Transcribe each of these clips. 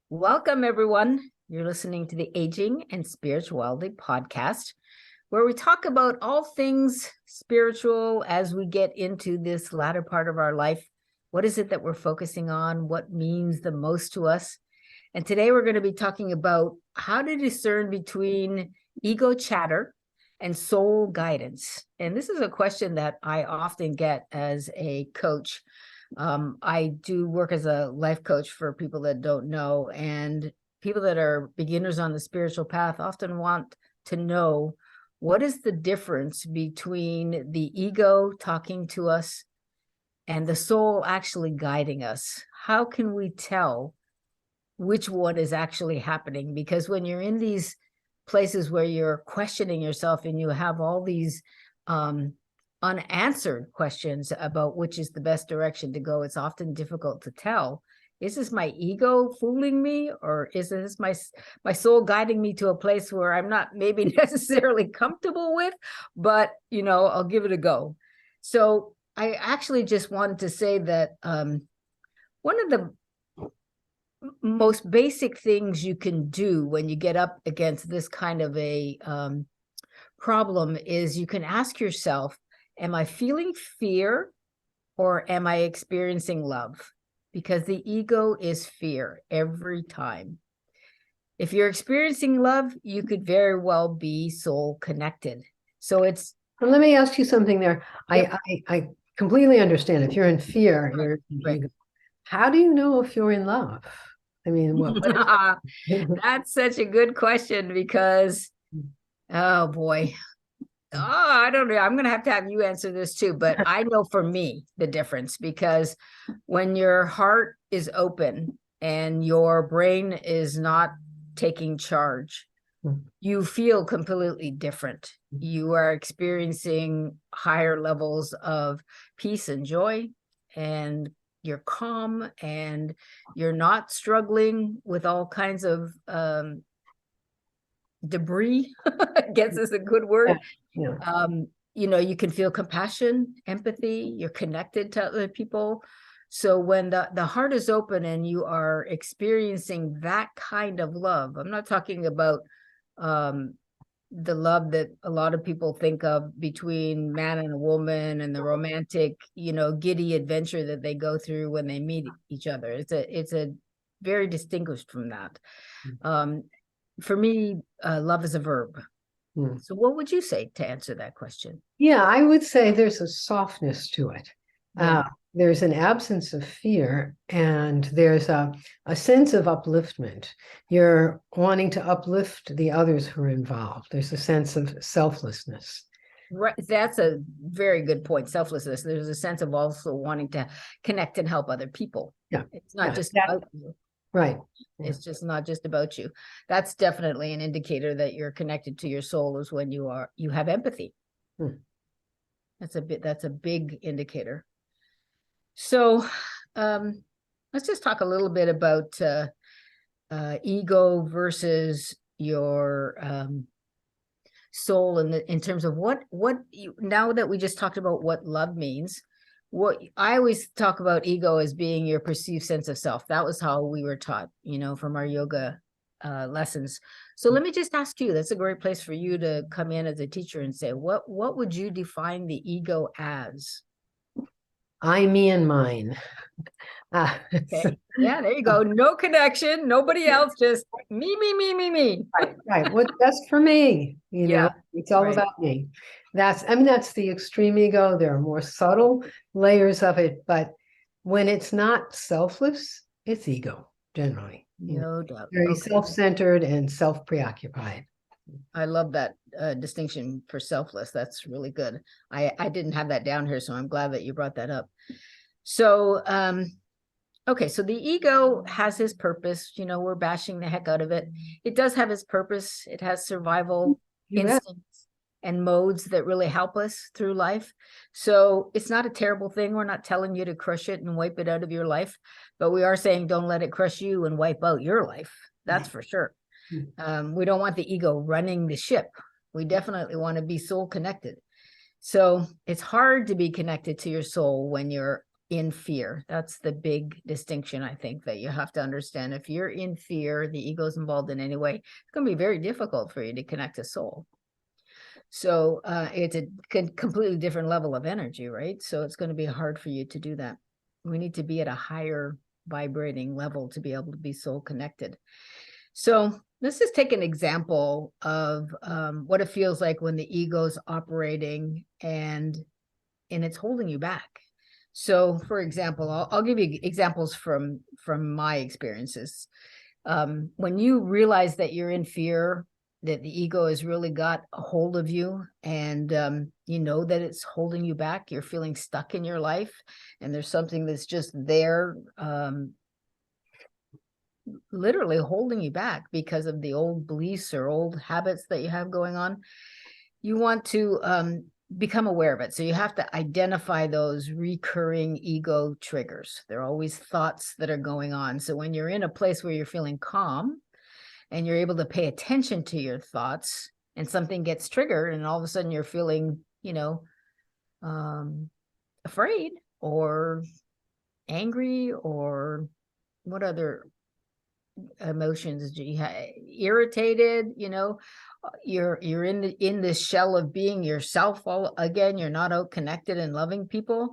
Welcome, everyone. You're listening to the Aging and Spirituality podcast, where we talk about all things spiritual as we get into this latter part of our life. What is it that we're focusing on? What means the most to us? And today we're going to be talking about how to discern between ego chatter and soul guidance. And this is a question that I often get as a coach. I do work as a life coach for people that don't know, and people that are beginners on the spiritual path often want to know what is the difference between the ego talking to us and the soul actually guiding us. How can we tell which one is actually happening? Because when you're in these places where you're questioning yourself and you have all these unanswered questions about which is the best direction to go, it's often difficult to tell. Is this my ego fooling me, or is this my soul guiding me to a place where I'm not maybe necessarily comfortable with, but I'll give it a go. So I actually just wanted to say that one of the most basic things you can do when you get up against this kind of a problem is you can ask yourself, am I feeling fear or am I experiencing love? Because the ego is fear every time. If you're experiencing love, you could very well be soul connected. So it's... Well, let me ask you something there. Yep. I completely understand. If you're in fear, you're in ego. How do you know if you're in love? I mean, what That's such a good question because, oh boy. Oh, I don't know. I'm going to have you answer this too, but I know for me the difference, because when your heart is open and your brain is not taking charge, you feel completely different. You are experiencing higher levels of peace and joy, and you're calm, and you're not struggling with all kinds of debris. I guess is a good word. Yeah. You can feel compassion, empathy, you're connected to other people. So when the heart is open and you are experiencing that kind of love, I'm not talking about the love that a lot of people think of between man and a woman and the romantic, giddy adventure that they go through when they meet each other. It's a very distinguished from that. For me, love is a verb. So what would you say to answer that question? Yeah, I would say there's a softness to it. Yeah. There's an absence of fear, and there's a sense of upliftment. You're wanting to uplift the others who are involved. There's a sense of selflessness. Right. That's a very good point. Selflessness. There's a sense of also wanting to connect and help other people. Yeah. It's not just about you. Right. It's just not just about you. That's definitely an indicator that you're connected to your soul, is when you have empathy. That's a big indicator. So let's just talk a little bit about ego versus your soul in terms of what now that we just talked about what love means. What I always talk about ego as being your perceived sense of self. That was how we were taught, from our yoga lessons. So let me just ask you, that's a great place for you to come in as a teacher and say, what would you define the ego as? I, me, and mine. Okay. Yeah, there you go. No connection, nobody else, just me. Right. What's best for me? It's all about me. That's the extreme ego. There are more subtle layers of it, but when it's not selfless, it's ego generally. No doubt. Very self-centered and self-preoccupied. I love that distinction for selfless. That's really good. I didn't have that down here, so I'm glad that you brought that up. So, okay, so the ego has his purpose. We're bashing the heck out of it. It does have its purpose. It has survival instincts and modes that really help us through life. So it's not a terrible thing. We're not telling you to crush it and wipe it out of your life, but we are saying don't let it crush you and wipe out your life. That's for sure. We don't want the ego running the ship. We definitely want to be soul connected. So it's hard to be connected to your soul when you're in fear. That's the big distinction, I think, that you have to understand. If you're in fear, the ego's involved in any way, it's going to be very difficult for you to connect to soul. So it's a completely different level of energy, right? So it's going to be hard for you to do that. We need to be at a higher vibrating level to be able to be soul connected. So let's just take an example of what it feels like when the ego's operating and it's holding you back. So, for example, I'll give you examples from my experiences. When you realize that you're in fear, that the ego has really got a hold of you, and you know that it's holding you back, you're feeling stuck in your life, and there's something that's just there, literally holding you back because of the old beliefs or old habits that you have going on. You want to become aware of it. So you have to identify those recurring ego triggers. There are always thoughts that are going on. So when you're in a place where you're feeling calm and you're able to pay attention to your thoughts, and something gets triggered and all of a sudden you're feeling, afraid or angry, or what other emotions do you have? Irritated, you're in this shell of being yourself all again, you're not out connected and loving people.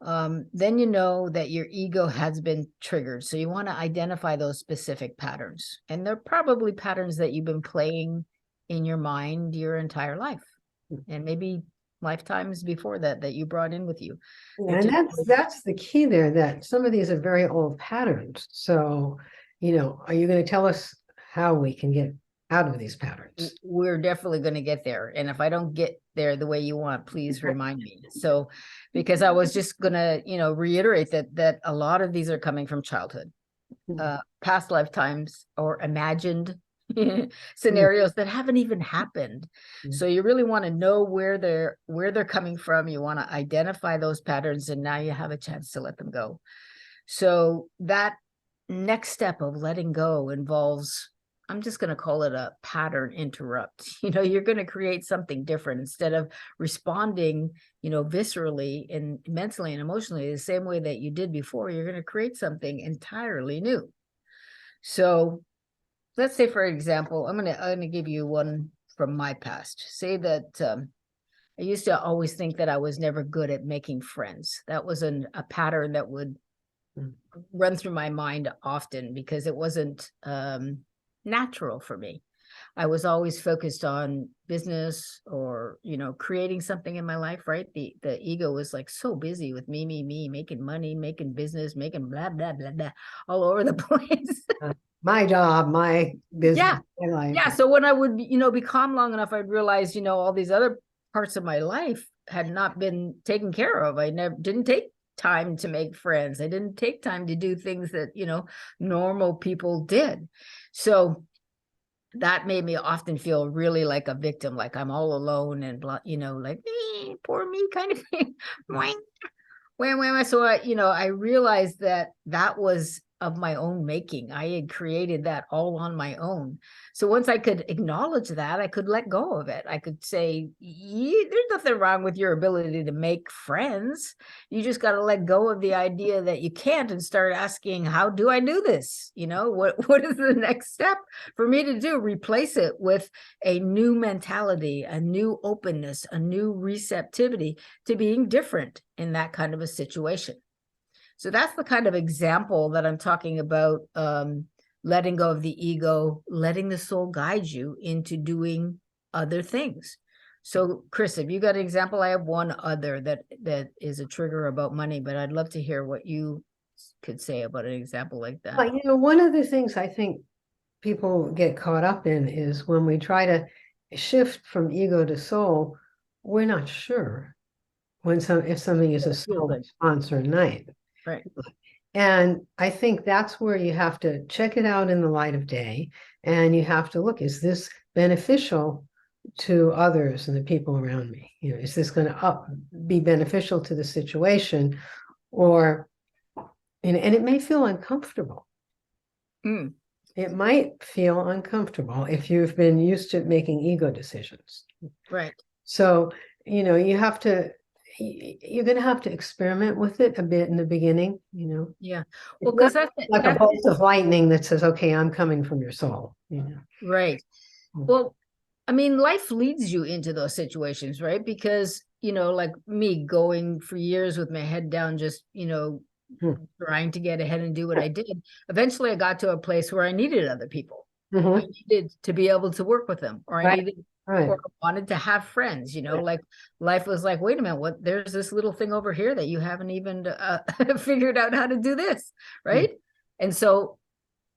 Then you know that your ego has been triggered. So you want to identify those specific patterns, and they're probably patterns that you've been playing in your mind your entire life, and maybe lifetimes before that you brought in with you. Yeah, and that's the key there, that some of these are very old patterns. So, are you going to tell us how we can get out of these patterns? We're definitely going to get there. And if I don't get there the way you want, please remind me. So, because I was just going to, reiterate that a lot of these are coming from childhood, past lifetimes, or imagined scenarios that haven't even happened. So you really want to know where they're coming from. You want to identify those patterns, and now you have a chance to let them go. So that next step of letting go involves, I'm just going to call it a pattern interrupt. You're going to create something different. Instead of responding, viscerally and mentally and emotionally the same way that you did before, you're going to create something entirely new. So let's say, for example, I'm going to give you one from my past. Say that I used to always think that I was never good at making friends. That was a pattern that would run through my mind often, because it wasn't natural for me. I was always focused on business or, creating something in my life, right? The ego was like so busy with me, making money, making business, making blah, blah, blah, blah, all over the place. My job, my business, my life. Yeah. So when I would, be calm long enough, I'd realize, all these other parts of my life had not been taken care of. I didn't take time to make friends. I didn't take time to do things that, normal people did. So that made me often feel really like a victim, like I'm all alone and blah, like poor me kind of thing. So I realized that was of my own making. I had created that all on my own. So once I could acknowledge that, I could let go of it. I could say, there's nothing wrong with your ability to make friends. You just got to let go of the idea that you can't and start asking, how do I do this? What is the next step for me to do? Replace it with a new mentality, a new openness, a new receptivity to being different in that kind of a situation. So that's the kind of example that I'm talking about, letting go of the ego, letting the soul guide you into doing other things. So, Chris, have you got an example? I have one other that is a trigger about money, but I'd love to hear what you could say about an example like that. One of the things I think people get caught up in is when we try to shift from ego to soul, we're not sure if something is a soul response or night. Right. And I think that's where you have to check it out in the light of day, and you have to look, is this beneficial to others and the people around me? Is this going to be beneficial to the situation? Or, and it may feel uncomfortable. It might feel uncomfortable if you've been used to making ego decisions. Right. So, you have to, you're going to have to experiment with it a bit in the beginning, you know. Yeah. It's Well, not because that's like a that's bolt of lightning that says, okay, I'm coming from your soul, you know. right. Well, I mean, life leads you into those situations, right? Because, like me going for years with my head down, just, Mm-hmm. trying to get ahead and do what I did. Eventually, I got to a place where I needed other people. I Mm-hmm. needed to be able to work with them, or I Right, needed, right, or wanted to have friends, right. like life was like, wait a minute, there's this little thing over here that you haven't even figured out how to do this, Mm. right? And so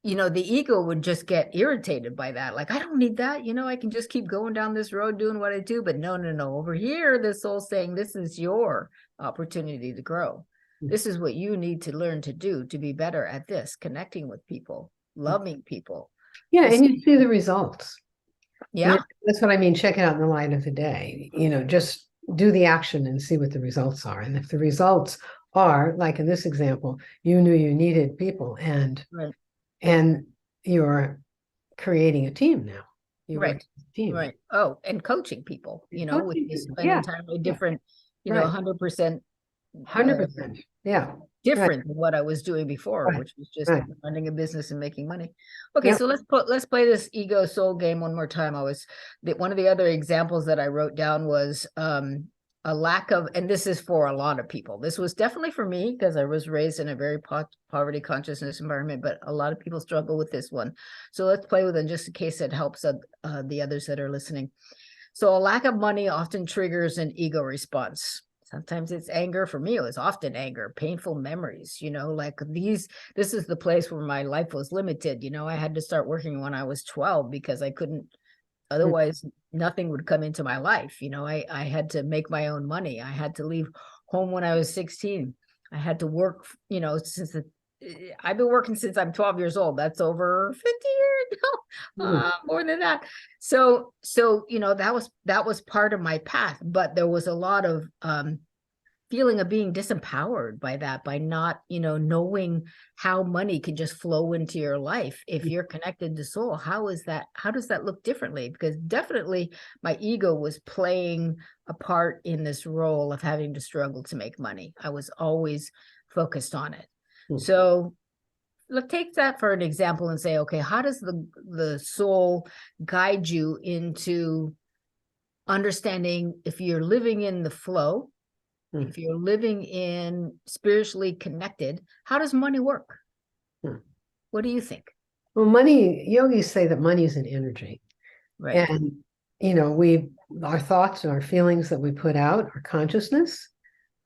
the ego would just get irritated by that. Like, I don't need that. I can just keep going down this road doing what I do. But no, no, no. Over here, the soul's saying this is your opportunity to grow. This is what you need to learn to do to be better at this, connecting with people, loving people. Yeah, This, and you see the results. You know, yeah, that's what I mean. Check it out in the light of the day. Just do the action and see what the results are. And if the results are, like in this example, you knew you needed people right, and you're creating a team now. You're right, working as a team. right. Oh, and coaching people, with this an Yeah, entirely yeah, different, right. 100% 100%. Yeah, right, different than what I was doing before, right, which was just right. running a business and making money. Okay, Yep. so let's play this ego soul game one more time. One of the other examples that I wrote down was a lack of, and this is for a lot of people. This was definitely for me because I was raised in a very poverty consciousness environment, but a lot of people struggle with this one. So let's play with it just in case it helps the others that are listening. So a lack of money often triggers an ego response. Sometimes it's anger. For me, it was often anger, painful memories, like this is the place where my life was limited. I had to start working when I was 12 because I couldn't, otherwise nothing would come into my life. I had to make my own money. I had to leave home when I was 16. I had to work, I've been working since I'm 12 years old. That's over 50 years, more than that. So, that was part of my path, but there was a lot of feeling of being disempowered by that, by not, knowing how money can just flow into your life. If you're connected to soul, how does that look differently? Because definitely my ego was playing a part in this role of having to struggle to make money. I was always focused on it. So let's take that for an example and say, okay, how does the soul guide you into understanding if you're living in the flow, if you're living in spiritually connected, how does money work? What do you think? Well, money, yogis say that money is an energy. Right. And, our thoughts and our feelings that we put out, our consciousness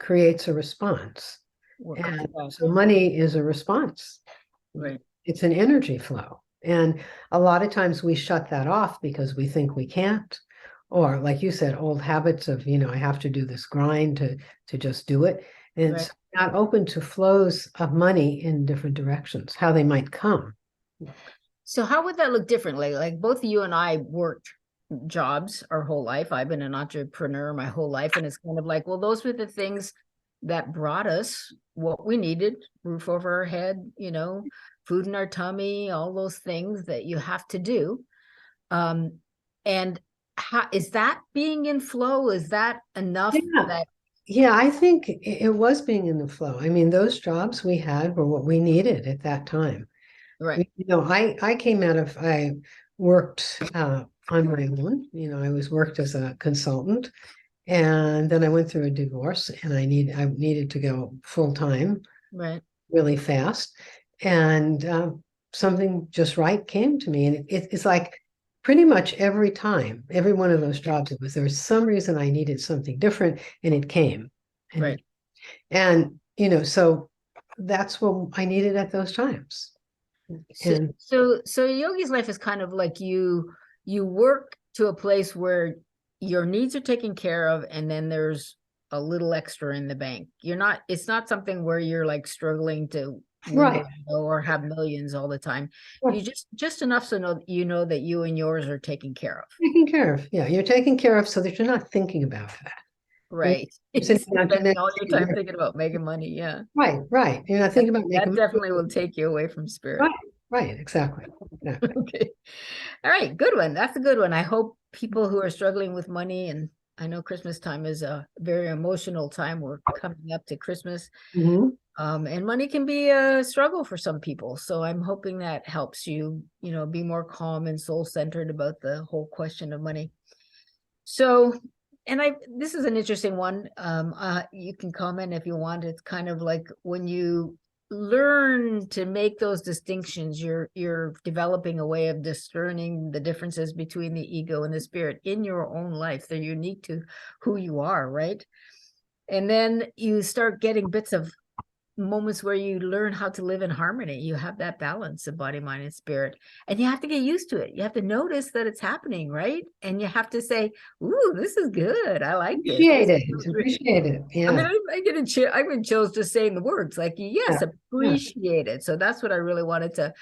creates a response. What comes And back? so money is a response. Right. It's an energy flow. And a lot of times we shut that off because we think we can't. Or like you said, old habits of, I have to do this grind to just do it. And Right. it's not open to flows of money in different directions, how they might come. So how would that look differently? Like both you and I worked jobs our whole life. I've been an entrepreneur my whole life. And it's kind of like, well, those were the things that brought us what we needed: roof over our head, food in our tummy, all those things that you have to do. And how is that being in flow? Is that enough Yeah. that Yeah, I think it was being in the flow. I mean, those jobs we had were what we needed at that time. right, I came out of, I worked on my own. I was worked as a consultant, and then I went through a divorce, and I needed to go full time right, really fast, and something just right came to me, and it's like pretty much every time, every one of those jobs, there was some reason I needed something different, and it came, and right. so that's what I needed at those times. So, And so yogi's life is kind of like you work to a place where your needs are taken care of, and then there's a little extra in the bank. It's not something where you're like struggling to win the right, lotto or have millions all the time. right. You just enough so that you and yours are taken care of. Taken care of. Yeah, you're taken care of so that you're not thinking about that. Right. You're sitting down to Spending all your time meditate. thinking about making money. Yeah. Right, right. You're not That, thinking about that making money. definitely will take you away from spirit. Right, right, exactly. Exactly. Okay. All right. Good one. That's a good one. I hope people who are struggling with money, and I know Christmas time is a very emotional time. We're coming up to Christmas. Mhm. And money can be a struggle for some people. So I'm hoping that helps you, be more calm and soul-centered about the whole question of money. So, and this is an interesting one. You can comment if you want. It's kind of like when you learn to make those distinctions, you're developing a way of discerning the differences between the ego and the spirit in your own life. They're unique to who you are, right? And then you start getting bits of moments where you learn how to live in harmony. You have that balance of body, mind, and spirit, and you have to get used to it. You have to notice that it's happening, right? And you have to say, "Ooh, this is good. I like this." Appreciate it. Appreciate it. I mean, Yeah. I get a chill. I even chose just saying the words, like, yes, Yeah. Yeah. appreciate it. So that's what I really wanted to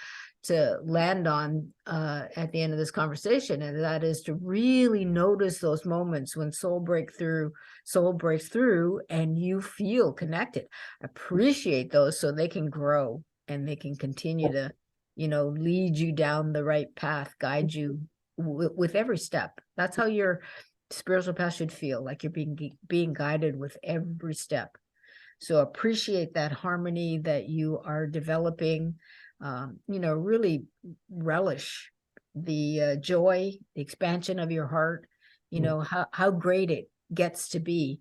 land on at the end of this conversation, and that is to really notice those moments when soul breaks through and you feel connected. Appreciate those so they can grow and they can continue to lead you down the right path, guide you with every step. That's how your spiritual path should feel, like you're being guided with every step. So appreciate that harmony that you are developing. Really relish the joy, the expansion of your heart, how great it gets to be.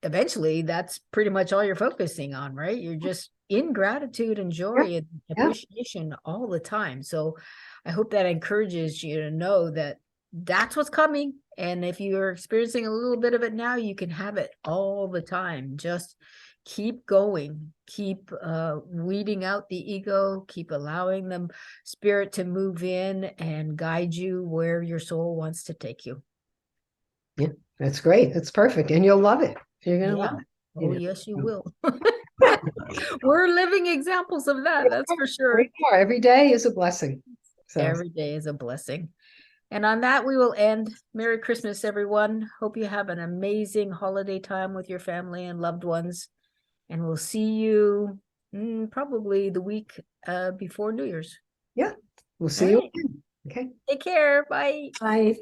Eventually, that's pretty much all you're focusing on, right? You're just in gratitude and Yeah. joy and Yeah. appreciation all the time. So I hope that encourages you to know that that's what's coming. And if you're experiencing a little bit of it now, you can have it all the time. Just keep going, keep weeding out the ego, keep allowing them spirit to move in and guide you where your soul wants to take you. Yeah. That's great. That's perfect. And you'll love it. You're going to Yeah. love it. Oh, yes, you will. We're living examples of that. That's for sure. Every day is a blessing. So Every day is a blessing. And on that, we will end. Merry Christmas, everyone. Hope you have an amazing holiday time with your family and loved ones. And we'll see you probably the week before New Year's. yeah, we'll All see you right. again. Okay. Take care. Bye. Bye.